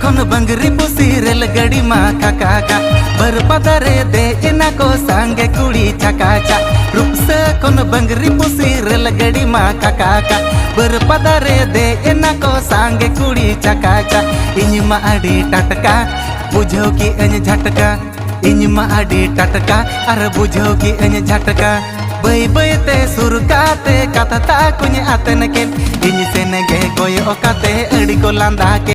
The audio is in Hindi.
खन बंगरी पुसी रेल गड़ी मा काका बरपदारे दे इना को सांगे कुड़ी चकाचा रूपसा खन बंगरी पुसी रेल गड़ी मा काका बरपदारे दे इना को सांगे कुड़ी चकाचा इन मा आडी टटका बुझो की अन झटका इन मा आडी टटका अर बुझो की अन झटका बै बै ते सुरकाते कथा ता कुछ आतन के इन सेन गे गोय ओकाते अड़ी को लांदा के